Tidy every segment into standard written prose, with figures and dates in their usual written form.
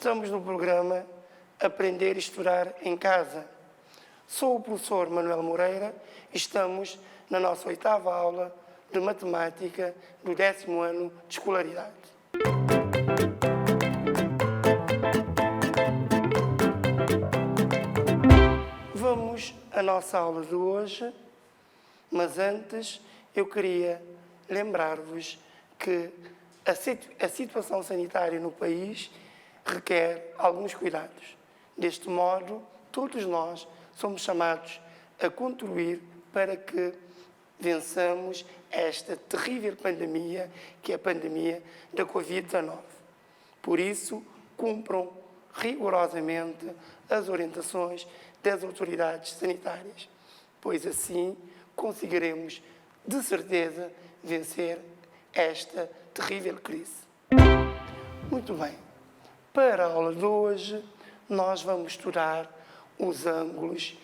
Estamos no programa Aprender e Estudar em Casa. Sou o professor Manuel Moreira e estamos na nossa 8ª aula de Matemática do 10º ano de escolaridade. Vamos à nossa aula de hoje, mas antes eu queria lembrar-vos que a situação sanitária no país requer alguns cuidados. Deste modo, todos nós somos chamados a contribuir para que vençamos esta terrível pandemia, que é a pandemia da Covid-19. Por isso, cumpram rigorosamente as orientações das autoridades sanitárias, pois assim conseguiremos, de certeza, vencer esta terrível crise. Muito bem. Para a aula de hoje, nós vamos estudar os ângulos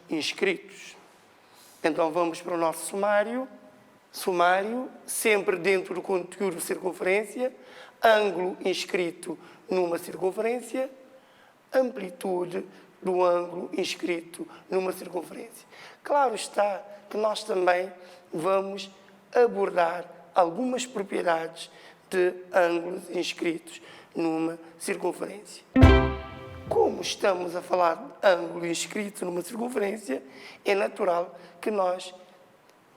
inscritos. Então vamos para o nosso sumário. Sumário, sempre dentro do conteúdo de circunferência, ângulo inscrito numa circunferência, amplitude do ângulo inscrito numa circunferência. Claro está que nós também vamos abordar algumas propriedades de ângulos inscritos numa circunferência. Como estamos a falar de ângulo inscrito numa circunferência, é natural que nós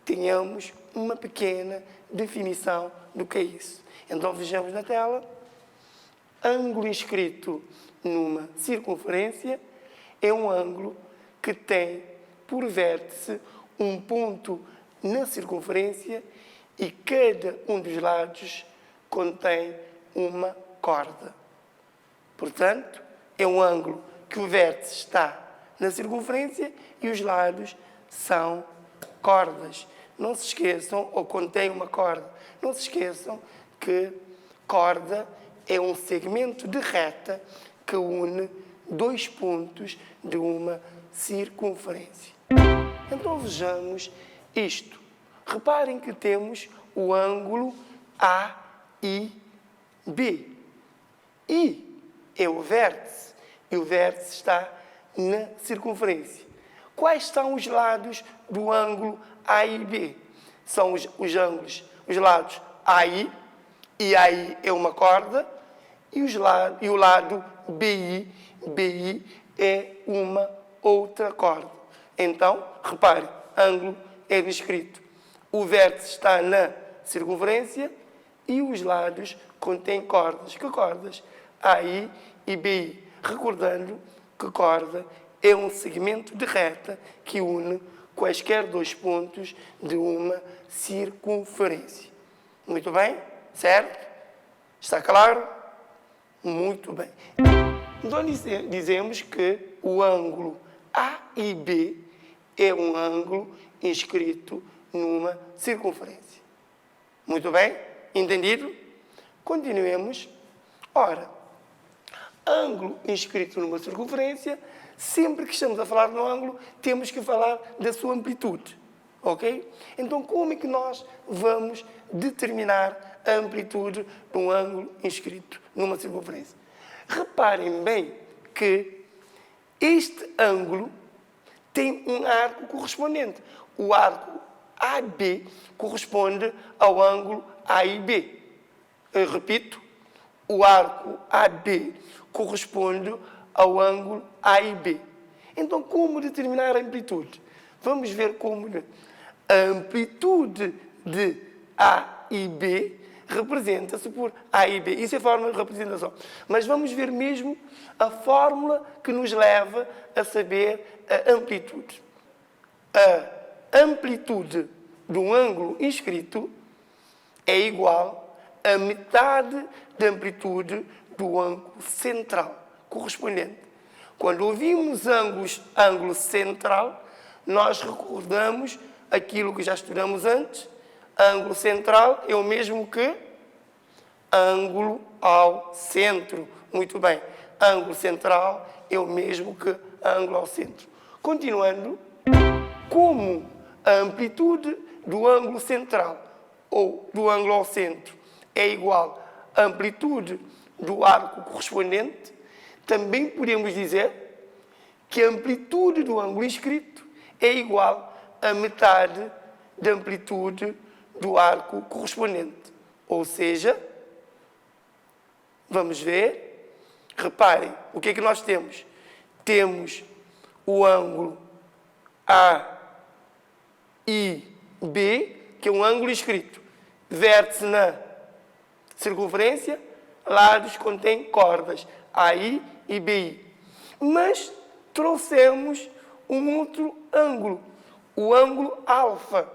tenhamos uma pequena definição do que é isso. Então vejamos na tela. Ângulo inscrito numa circunferência é um ângulo que tem por vértice um ponto na circunferência e cada um dos lados contém uma corda. Portanto, é um ângulo que o vértice está na circunferência e os lados são cordas. Não se esqueçam, ou contém uma corda, não se esqueçam que corda é um segmento de reta que une dois pontos de uma circunferência. Então vejamos isto. Reparem que temos o ângulo AIB. I é o vértice e o vértice está na circunferência. Quais são os lados do ângulo AIB? São os lados AI, e AI é uma corda, e o lado BI, BI é uma outra corda. Então, reparem, ângulo é descrito. O vértice está na circunferência e os lados contêm cordas. Que cordas? AI e BI. Recordando que corda é um segmento de reta que une quaisquer dois pontos de uma circunferência. Muito bem? Certo? Está claro? Muito bem. Então dizemos que o ângulo AIB é um ângulo inscrito numa circunferência. Muito bem? Entendido? Continuemos. Ora, ângulo inscrito numa circunferência, sempre que estamos a falar no ângulo, temos que falar da sua amplitude. Ok? Então, como é que nós vamos determinar a amplitude de um ângulo inscrito numa circunferência? Reparem bem que este ângulo tem um arco correspondente. O arco AB corresponde ao ângulo AIB. Eu repito, o arco AB corresponde ao ângulo AIB. Então, como determinar a amplitude? Vamos ver como a amplitude de A e B representa-se por A e B. Isso é a fórmula de representação. Mas vamos ver mesmo a fórmula que nos leva a saber a amplitude. A amplitude de um ângulo inscrito é igual a metade da amplitude do ângulo central correspondente. Quando ouvimos ângulo central, nós recordamos aquilo que já estudamos antes. Ângulo central é o mesmo que ângulo ao centro. Muito bem. Ângulo central é o mesmo que ângulo ao centro. Continuando, como a amplitude do ângulo central ou do ângulo ao centro é igual a amplitude do arco correspondente, também podemos dizer que a amplitude do ângulo inscrito é igual a metade da amplitude do arco correspondente. Ou seja, vamos ver, reparem, o que é que nós temos? Temos o ângulo AIB, que é um ângulo inscrito. Vértice na circunferência, lados contém cordas, AI e BI. Mas trouxemos um outro ângulo, o ângulo alfa.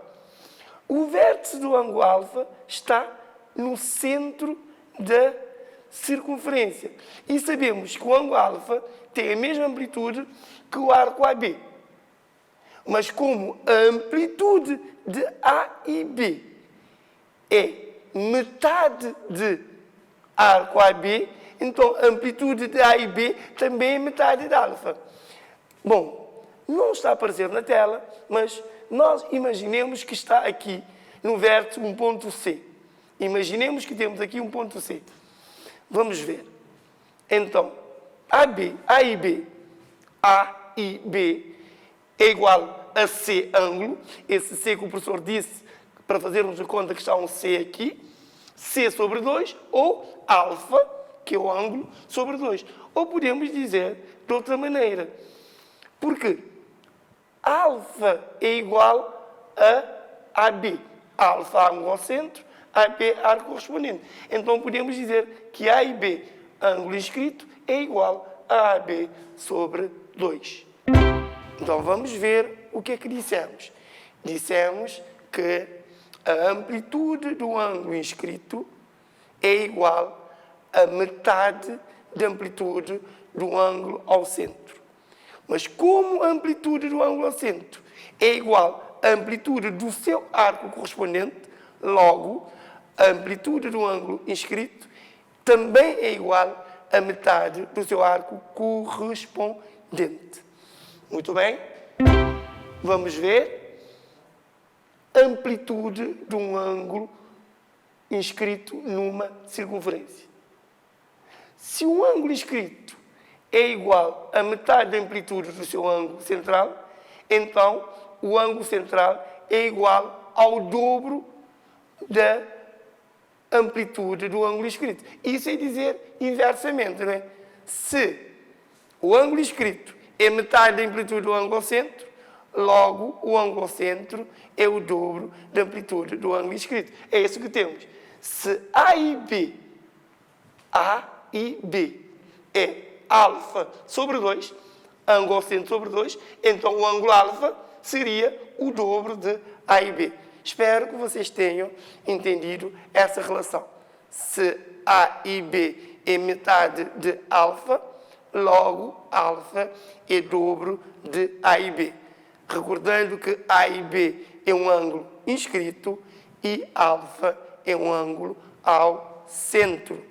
O vértice do ângulo alfa está no centro da circunferência. E sabemos que o ângulo alfa tem a mesma amplitude que o arco AB. Mas como a amplitude de A e B é metade de arco AB, então a amplitude de A e B também é metade de alfa. Bom, não está a aparecer na tela, mas nós imaginemos que está aqui no vértice um ponto C. Imaginemos que temos aqui um ponto C. Vamos ver. Então, A e B é igual a C ângulo. Esse C que o professor disse, para fazermos a conta que está um C aqui. C sobre 2 ou alfa, que é o ângulo, sobre 2. Ou podemos dizer de outra maneira. Porque alfa é igual a AB. Alfa, ângulo ao centro, AB, arco correspondente. Então, podemos dizer que A e B, ângulo inscrito, é igual a AB sobre 2. Então, vamos ver o que é que dissemos. Dissemos que a amplitude do ângulo inscrito é igual a metade da amplitude do ângulo ao centro. Mas como a amplitude do ângulo ao centro é igual à amplitude do seu arco correspondente, logo, a amplitude do ângulo inscrito também é igual a metade do seu arco correspondente. Muito bem? Vamos ver a amplitude de um ângulo inscrito numa circunferência. Se o ângulo inscrito é igual a metade da amplitude do seu ângulo central, então o ângulo central é igual ao dobro da amplitude do ângulo inscrito. Isso é dizer inversamente, não é? Se o ângulo inscrito é metade da amplitude do ângulo ao centro, logo o ângulo ao centro é o dobro da amplitude do ângulo inscrito. É isso que temos. Se A e B é alfa sobre 2, ângulo ao centro sobre 2, então o ângulo alfa seria o dobro de A e B. Espero que vocês tenham entendido essa relação. Se A e B é metade de alfa, logo alfa é dobro de A e B. Recordando que A e B é um ângulo inscrito e alfa é um ângulo ao centro.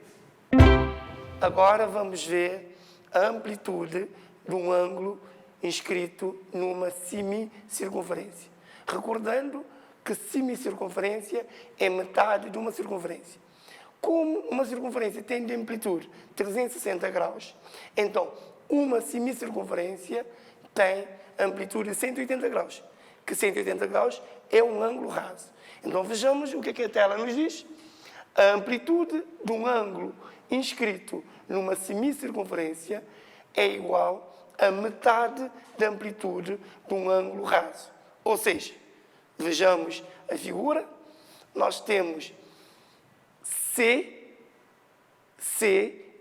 Agora vamos ver a amplitude de um ângulo inscrito numa semicircunferência. Recordando que semicircunferência é metade de uma circunferência. Como uma circunferência tem de amplitude 360 graus, então uma semicircunferência tem amplitude de 180 graus, que 180 graus é um ângulo raso. Então vejamos o que a tela nos diz. A amplitude de um ângulo inscrito numa semicircunferência é igual a metade da amplitude de um ângulo raso. Ou seja, vejamos a figura, nós temos C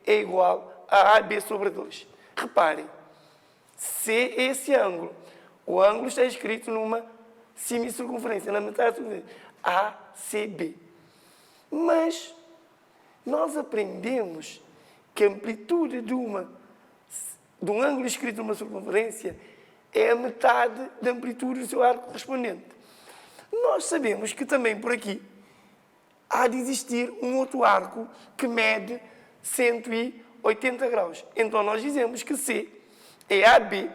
é igual a AB sobre 2. Reparem, C é esse ângulo. O ângulo está escrito numa semicircunferência, na metade da circunferência. ACB. Mas nós aprendemos que a amplitude de um ângulo escrito numa circunferência é a metade da amplitude do seu arco correspondente. Nós sabemos que também por aqui há de existir um outro arco que mede 180 graus. Então nós dizemos que C é AB,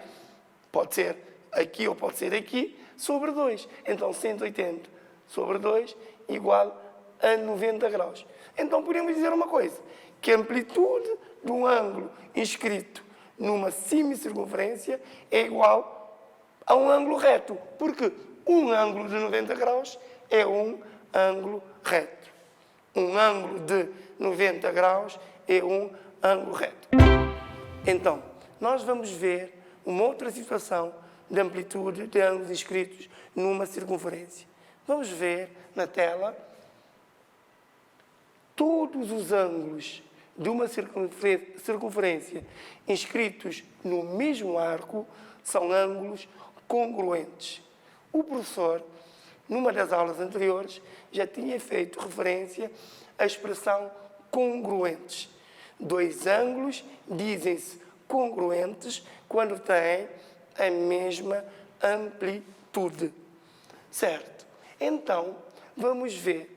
pode ser aqui ou pode ser aqui, sobre 2. Então 180 sobre 2 igual a 90 graus. Então podemos dizer uma coisa, que a amplitude de um ângulo inscrito numa semicircunferência é igual a um ângulo reto, porque um ângulo de 90 graus é um ângulo reto. Um ângulo de 90 graus é um ângulo reto. Então, nós vamos ver uma outra situação de amplitude de ângulos inscritos numa circunferência. Vamos ver na tela todos os ângulos de uma circunferência inscritos no mesmo arco são ângulos congruentes. O professor, numa das aulas anteriores, já tinha feito referência à expressão congruentes. Dois ângulos dizem-se congruentes quando têm a mesma amplitude. Certo? Então, vamos ver.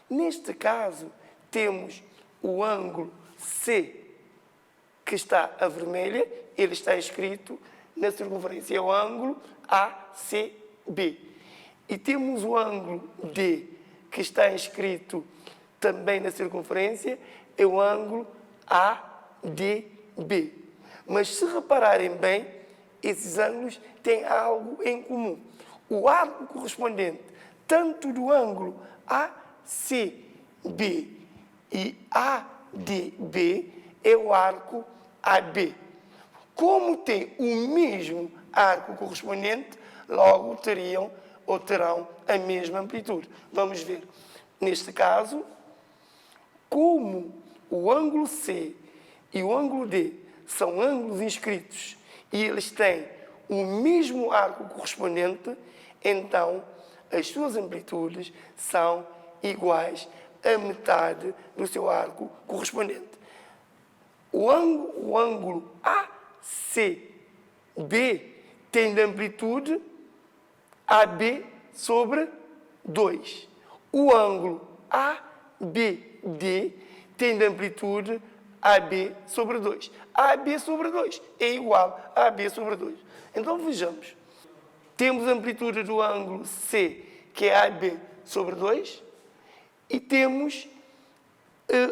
Neste caso, temos o ângulo C, que está a vermelha, ele está escrito na circunferência, é o ângulo ACB. E temos o ângulo D, que está inscrito também na circunferência, é o ângulo ADB. Mas se repararem bem, esses ângulos têm algo em comum. O arco correspondente tanto do ângulo ACB e ADB é o arco AB. Como tem o mesmo arco correspondente, logo teriam ou terão a mesma amplitude. Vamos ver. Neste caso, como o ângulo C e o ângulo D são ângulos inscritos e eles têm o mesmo arco correspondente, então as suas amplitudes são iguais a metade do seu arco correspondente. O ângulo ACB tem de amplitude AB sobre 2. O ângulo ABD tem de amplitude AB sobre 2. AB sobre 2 é igual a AB sobre 2. Então, vejamos. Temos a amplitude do ângulo C, que é AB sobre 2, e temos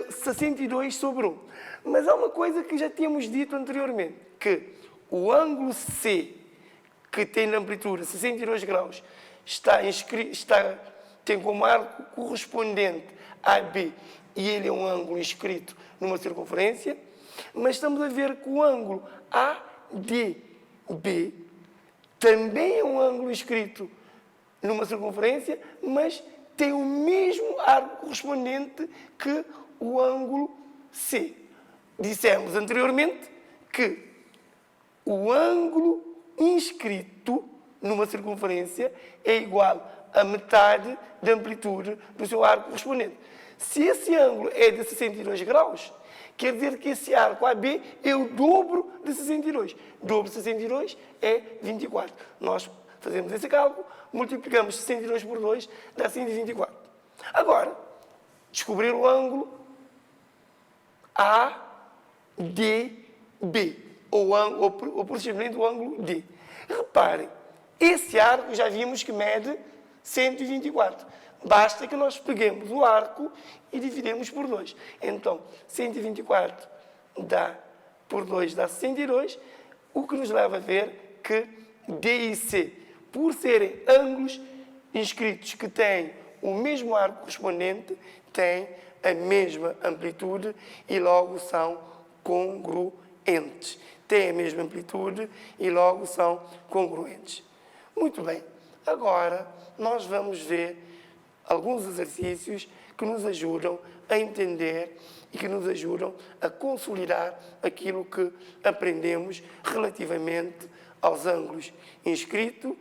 62 sobre 1. Mas há uma coisa que já tínhamos dito anteriormente, que o ângulo C, que tem de amplitude 62 graus, tem como arco correspondente AB, e ele é um ângulo inscrito numa circunferência, mas estamos a ver que o ângulo ADB também é um ângulo inscrito numa circunferência, mas tem o mesmo arco correspondente que o ângulo C. Dissemos anteriormente que o ângulo inscrito numa circunferência é igual a metade da amplitude do seu arco correspondente. Se esse ângulo é de 62 graus, quer dizer que esse arco AB é o dobro de 62. Dobro de 62 é 24. Nós fazemos esse cálculo, multiplicamos 62 por 2, dá 124. Agora, descobrir o ângulo ADB, ou possivelmente o ângulo D. Reparem, esse arco já vimos que mede 124. Basta que nós peguemos o arco e dividimos por 2. Então, 124 por 2 dá 62, o que nos leva a ver que D e C, por serem ângulos inscritos que têm o mesmo arco correspondente, têm a mesma amplitude e logo são congruentes. Têm a mesma amplitude e logo são congruentes. Muito bem. Agora, nós vamos ver alguns exercícios que nos ajudam a entender e que nos ajudam a consolidar aquilo que aprendemos relativamente aos ângulos inscritos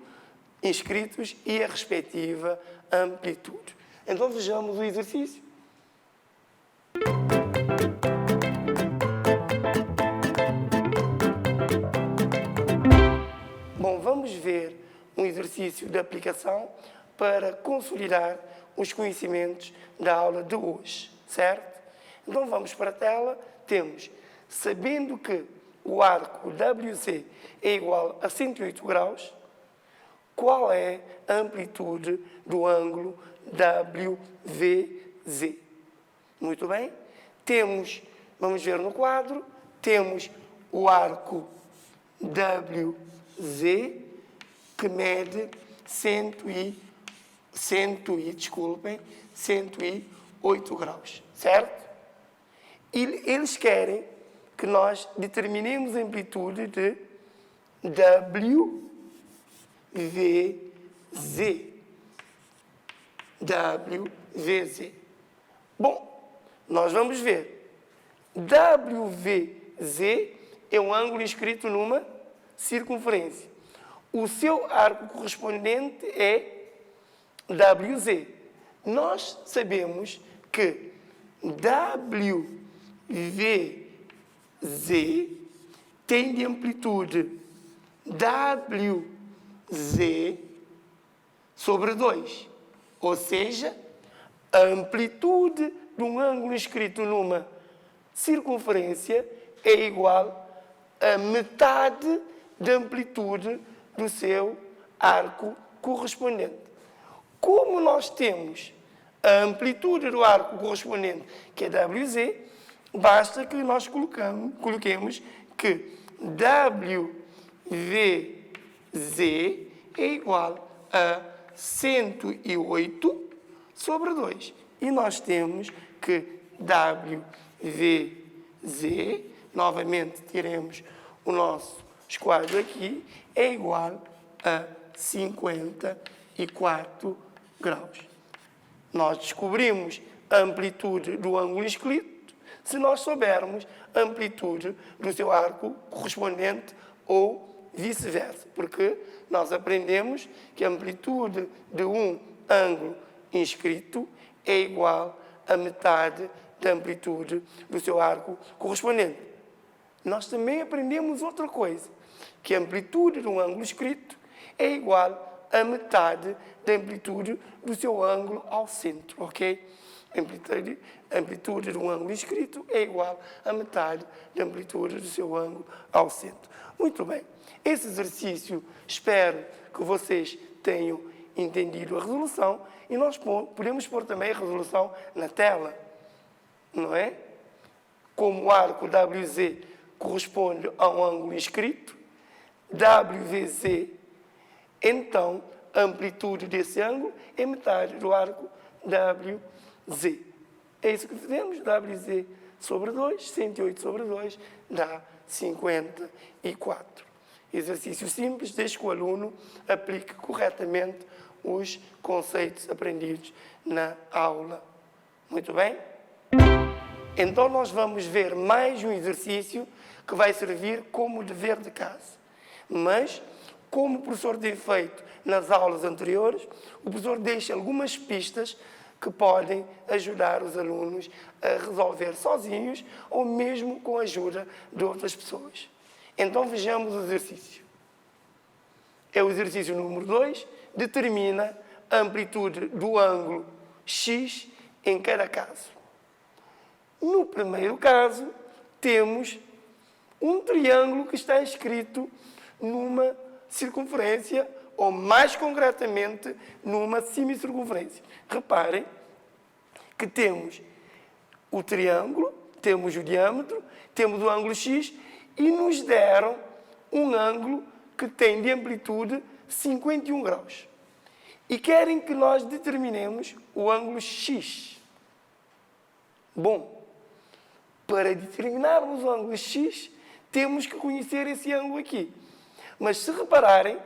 e a respectiva amplitude. Então, vejamos o exercício. Bom, vamos ver um exercício de aplicação para consolidar os conhecimentos da aula de hoje, certo? Então vamos para a tela, temos, sabendo que o arco WC é igual a 108 graus, qual é a amplitude do ângulo WVD? Muito bem? Temos, vamos ver no quadro, temos o arco WZ, que mede 108 graus, certo? E eles querem que nós determinemos a amplitude de WVZ. WVZ. Bom, nós vamos ver. WVZ é um ângulo inscrito numa circunferência. O seu arco correspondente é WZ. Nós sabemos que WVZ tem de amplitude WZ sobre 2. Ou seja, a amplitude de um ângulo inscrito numa circunferência é igual a metade da amplitude do seu arco correspondente. Como nós temos a amplitude do arco correspondente, que é WZ, basta que nós coloquemos que WVZ é igual a 108 sobre 2. E nós temos que WVZ, novamente tiremos o nosso esquadro aqui, é igual a 54 graus. Nós descobrimos a amplitude do ângulo inscrito se nós soubermos a amplitude do seu arco correspondente ou vice-versa, porque nós aprendemos que a amplitude de um ângulo inscrito é igual a metade da amplitude do seu arco correspondente. Nós também aprendemos outra coisa, que a amplitude de um ângulo inscrito é igual a metade da amplitude do seu ângulo ao centro, ok? A amplitude de um ângulo inscrito é igual a metade da amplitude do seu ângulo ao centro. Muito bem. Esse exercício, espero que vocês tenham entendido a resolução e nós podemos pôr também a resolução na tela, não é? Como o arco WZ corresponde a um ângulo inscrito, WVZ, então a amplitude desse ângulo é metade do arco WZ. É isso que fizemos, WZ sobre 2, 108 sobre 2, dá 54. Exercício simples, desde que o aluno aplique corretamente os conceitos aprendidos na aula. Muito bem? Então, nós vamos ver mais um exercício que vai servir como dever de casa. Mas, como o professor tem feito nas aulas anteriores, o professor deixa algumas pistas que podem ajudar os alunos a resolver sozinhos ou mesmo com a ajuda de outras pessoas. Então, vejamos o exercício. É o exercício número 2, determina a amplitude do ângulo X em cada caso. No primeiro caso, temos um triângulo que está inscrito numa circunferência, ou mais concretamente, numa semicircunferência. Reparem que temos o triângulo, temos o diâmetro, temos o ângulo X e nos deram um ângulo que tem de amplitude 51 graus. E querem que nós determinemos o ângulo X. Bom, para determinarmos o ângulo X, temos que conhecer esse ângulo aqui. Mas se repararem,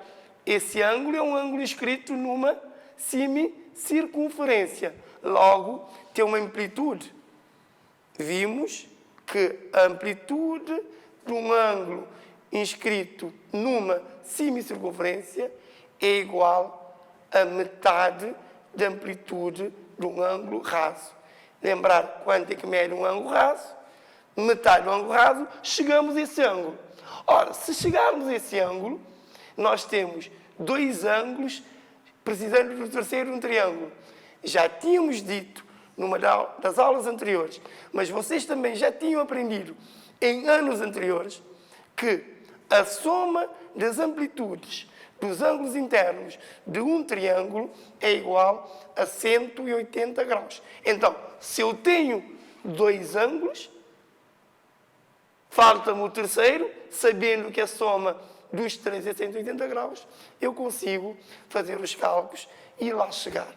esse ângulo é um ângulo inscrito numa semicircunferência. Logo, tem uma amplitude. Vimos que a amplitude de um ângulo inscrito numa semicircunferência é igual a metade da amplitude de um ângulo raso. Lembrar quanto é que mede um ângulo raso? Metade do ângulo raso, chegamos a esse ângulo. Ora, se chegarmos a esse ângulo, nós temos dois ângulos, precisando do terceiro um triângulo. Já tínhamos dito numa das aulas anteriores, mas vocês também já tinham aprendido em anos anteriores, que a soma das amplitudes dos ângulos internos de um triângulo é igual a 180 graus. Então, se eu tenho dois ângulos, falta-me o terceiro, sabendo que a soma dos três é 180 graus, eu consigo fazer os cálculos e lá chegar.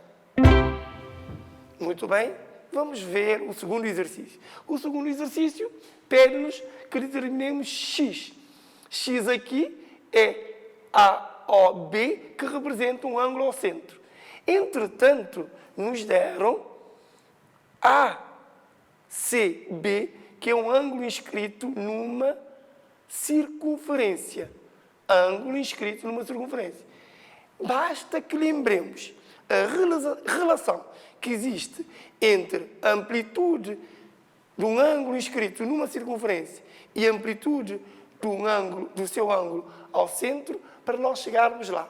Muito bem, vamos ver o segundo exercício. O segundo exercício pede-nos que determinemos x. X aqui é AOB, que representa um ângulo ao centro. Entretanto, nos deram ACB, que é um ângulo inscrito numa circunferência. Ângulo inscrito numa circunferência. Basta que lembremos a relação que existe entre a amplitude de um ângulo inscrito numa circunferência e a amplitude do seu ângulo ao centro para nós chegarmos lá.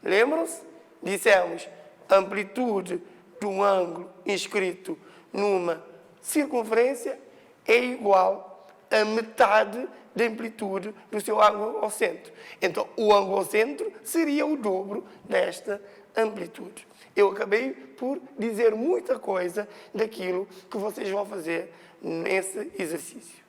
Lembram-se? Dissemos a amplitude de um ângulo inscrito numa circunferência é igual a metade da amplitude do seu ângulo ao centro. Então, o ângulo ao centro seria o dobro desta amplitude. Eu acabei por dizer muita coisa daquilo que vocês vão fazer nesse exercício.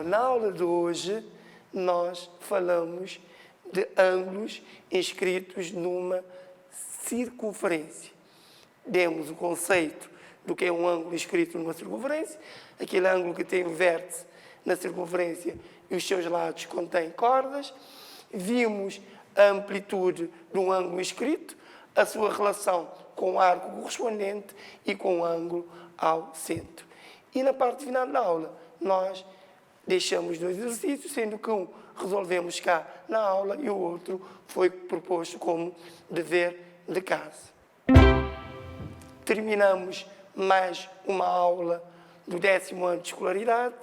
Na aula de hoje, nós falamos de ângulos inscritos numa circunferência. Demos o conceito do que é um ângulo inscrito numa circunferência, aquele ângulo que tem um vértice na circunferência e os seus lados contêm cordas. Vimos a amplitude de um ângulo inscrito, a sua relação com o arco correspondente e com o ângulo ao centro. E na parte final da aula, nós deixamos dois exercícios, sendo que um resolvemos cá na aula e o outro foi proposto como dever de casa. Terminamos mais uma aula do 10º ano de escolaridade.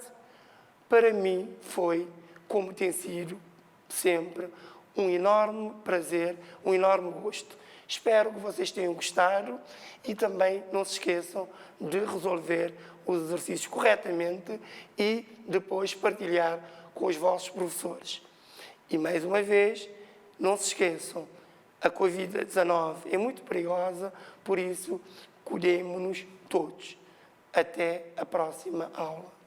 Para mim foi, como tem sido sempre, um enorme prazer, um enorme gosto. Espero que vocês tenham gostado e também não se esqueçam de resolver os exercícios corretamente e depois partilhar com os vossos professores. E mais uma vez, não se esqueçam, a Covid-19 é muito perigosa, por isso cuidemos-nos todos. Até a próxima aula.